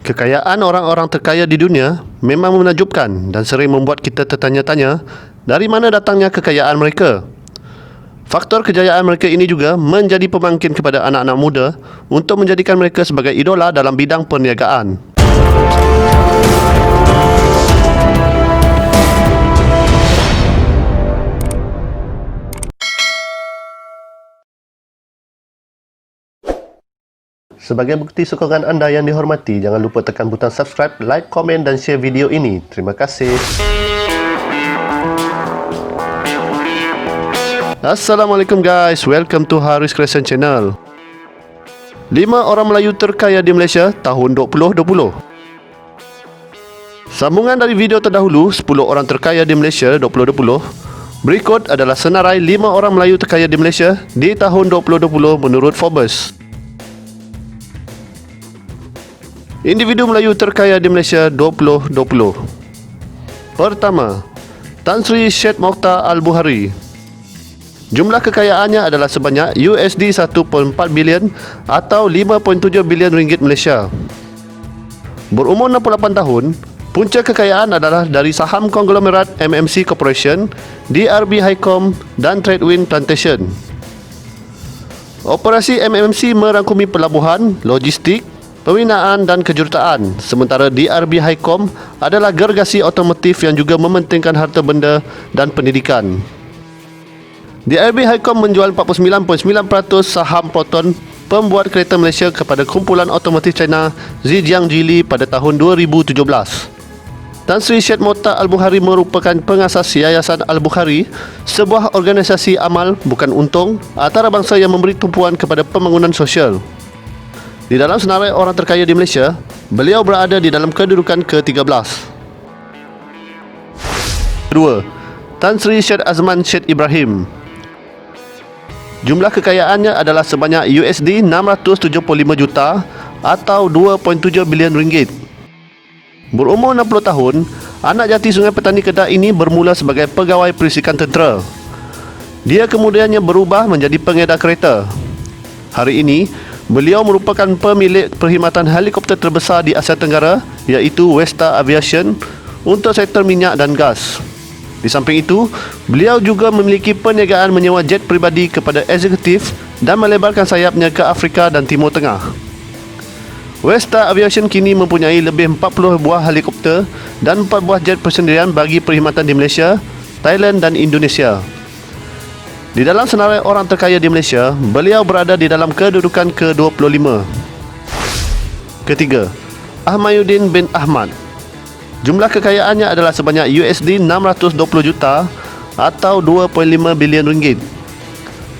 Kekayaan orang-orang terkaya di dunia memang menakjubkan dan sering membuat kita tertanya-tanya dari mana datangnya kekayaan mereka. Faktor kejayaan mereka ini juga menjadi pembangkit kepada anak-anak muda untuk menjadikan mereka sebagai idola dalam bidang perniagaan. Sebagai bukti sokongan anda yang dihormati, jangan lupa tekan butang subscribe, like, komen dan share video ini. Terima kasih. Assalamualaikum guys, welcome to Haris Creation Channel. 5 orang Melayu terkaya di Malaysia tahun 2020. Sambungan dari video terdahulu, 10 orang terkaya di Malaysia 2020. Berikut adalah senarai 5 orang Melayu terkaya di Malaysia di tahun 2020 menurut Forbes. Individu Melayu terkaya di Malaysia 2020. Pertama, Tan Sri Syed Mokhtar Al-Bukhari. Jumlah kekayaannya adalah sebanyak USD 1.4 bilion atau 5.7 bilion ringgit Malaysia. Berumur 68 tahun, punca kekayaan adalah dari saham konglomerat MMC Corporation, DRB Highcom dan Tradewind Plantation. Operasi MMC merangkumi pelabuhan, logistik, pembinaan dan kejuruteraan, sementara DRB Highcom adalah gergasi otomotif yang juga mementingkan harta benda dan pendidikan. DRB Highcom menjual 49.9% saham Proton, pembuat kereta Malaysia, kepada kumpulan otomotif China Zhejiang Geely pada tahun 2017. Tan Sri Syed Mokhtar Al-Bukhari merupakan pengasas Yayasan Al-Bukhari, sebuah organisasi amal bukan untung antarabangsa yang memberi tumpuan kepada pembangunan sosial. Di dalam senarai orang terkaya di Malaysia, beliau berada di dalam kedudukan ke-13. Kedua, Tan Sri Syed Azman Syed Ibrahim. Jumlah kekayaannya adalah sebanyak USD 675 juta atau 2.7 bilion ringgit. Berumur 60 tahun, anak jati Sungai Petani Kedah ini bermula sebagai pegawai perisikan tentera. Dia kemudiannya berubah menjadi pengedar kereta. Hari ini, beliau merupakan pemilik perkhidmatan helikopter terbesar di Asia Tenggara, iaitu Westa Aviation, untuk sektor minyak dan gas. Di samping itu, beliau juga memiliki perniagaan menyewa jet pribadi kepada eksekutif dan melebarkan sayapnya ke Afrika dan Timur Tengah. Westa Aviation kini mempunyai lebih 40 buah helikopter dan 4 buah jet persendirian bagi perkhidmatan di Malaysia, Thailand dan Indonesia. Di dalam senarai orang terkaya di Malaysia, beliau berada di dalam kedudukan ke-25. Ketiga, Ahmaduddin bin Ahmad. Jumlah kekayaannya adalah sebanyak USD 620 juta atau 2.5 bilion ringgit.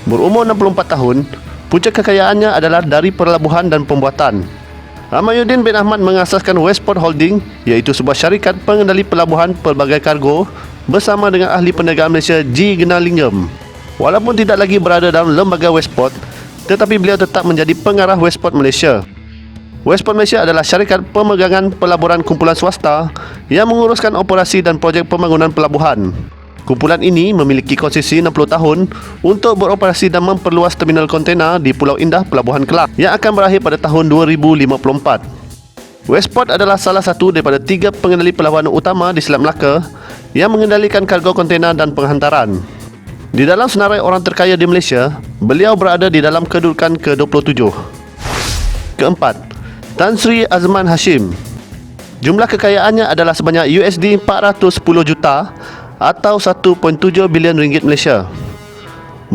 Berumur 64 tahun, punca kekayaannya adalah dari pelabuhan dan pembuatan. Ahmaduddin bin Ahmad mengasaskan Westport Holding, iaitu sebuah syarikat pengendali pelabuhan pelbagai kargo, bersama dengan ahli perniagaan Malaysia G. Gnalingam. Walaupun tidak lagi berada dalam lembaga Westport, tetapi beliau tetap menjadi pengarah Westport Malaysia. Westport Malaysia adalah syarikat pemegangan pelaburan kumpulan swasta yang menguruskan operasi dan projek pembangunan pelabuhan. Kumpulan ini memiliki konsesi 60 tahun untuk beroperasi dan memperluas terminal kontena di Pulau Indah, Pelabuhan Kelang, yang akan berakhir pada tahun 2054. Westport adalah salah satu daripada 3 pengendali pelabuhan utama di Selat Melaka yang mengendalikan kargo kontena dan penghantaran. Di dalam senarai orang terkaya di Malaysia, beliau berada di dalam kedudukan ke-27. Keempat, Tan Sri Azman Hashim. Jumlah kekayaannya adalah sebanyak USD 410 juta atau 1.7 bilion ringgit Malaysia.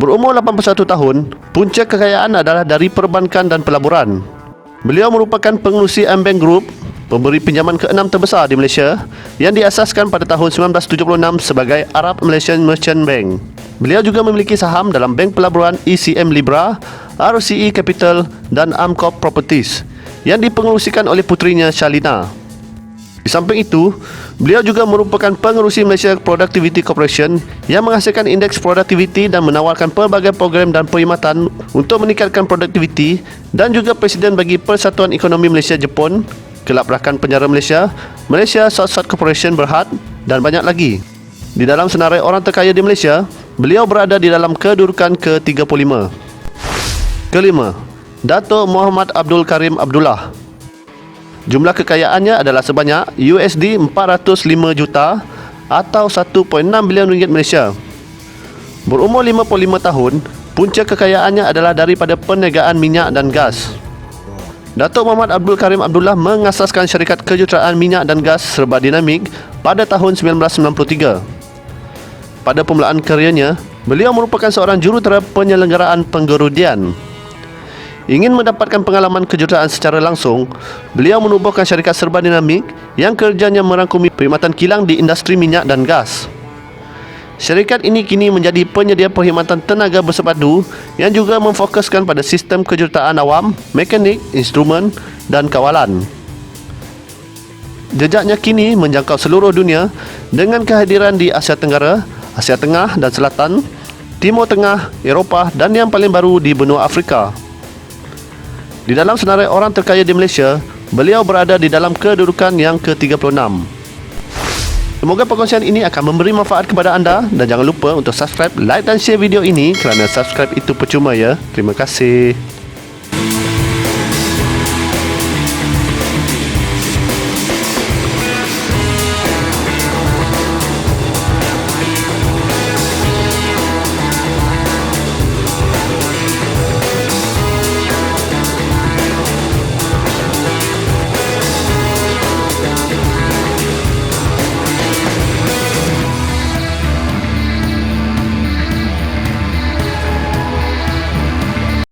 Berumur 81 tahun, punca kekayaan adalah dari perbankan dan pelaburan. Beliau merupakan pengerusi AmBank Group, pemberi pinjaman ke-6 terbesar di Malaysia, yang diasaskan pada tahun 1976 sebagai Arab Malaysian Merchant Bank. Beliau juga memiliki saham dalam Bank Pelaburan ECM Libra, RCE Capital dan Amcorp Properties yang dipengerusikan oleh putrinya Shalina. Di samping itu, beliau juga merupakan pengerusi Malaysia Productivity Corporation yang menghasilkan indeks produktiviti dan menawarkan pelbagai program dan perkhidmatan untuk meningkatkan produktiviti, dan juga presiden bagi Persatuan Ekonomi Malaysia Jepun, Kelab Rakan Penjara Malaysia, Malaysia South Corporation Berhad dan banyak lagi. Di dalam senarai orang terkaya di Malaysia, beliau berada di dalam kedudukan ke-35. Kelima, Dato' Muhammad Abdul Karim Abdullah. Jumlah kekayaannya adalah sebanyak USD 405 juta atau 1.6 bilion ringgit Malaysia. Berumur 55 tahun, punca kekayaannya adalah daripada perniagaan minyak dan gas. Datuk Muhammad Abdul Karim Abdullah mengasaskan syarikat kejuruteraan minyak dan gas serba dinamik pada tahun 1993. Pada permulaan karirnya, beliau merupakan seorang jurutera penyelenggaraan penggerudian. Ingin mendapatkan pengalaman kejuruteraan secara langsung, beliau menubuhkan syarikat serba dinamik yang kerjanya merangkumi perkhidmatan kilang di industri minyak dan gas. Syarikat ini kini menjadi penyedia perkhidmatan tenaga bersepadu yang juga memfokuskan pada sistem kejuruteraan awam, mekanik, instrumen dan kawalan. Jejaknya kini menjangkau seluruh dunia dengan kehadiran di Asia Tenggara, Asia Tengah dan Selatan, Timur Tengah, Eropah dan yang paling baru di benua Afrika. Di dalam senarai orang terkaya di Malaysia, beliau berada di dalam kedudukan yang ke-36. Semoga perkongsian ini akan memberi manfaat kepada anda dan jangan lupa untuk subscribe, like dan share video ini kerana subscribe itu percuma ya. Terima kasih.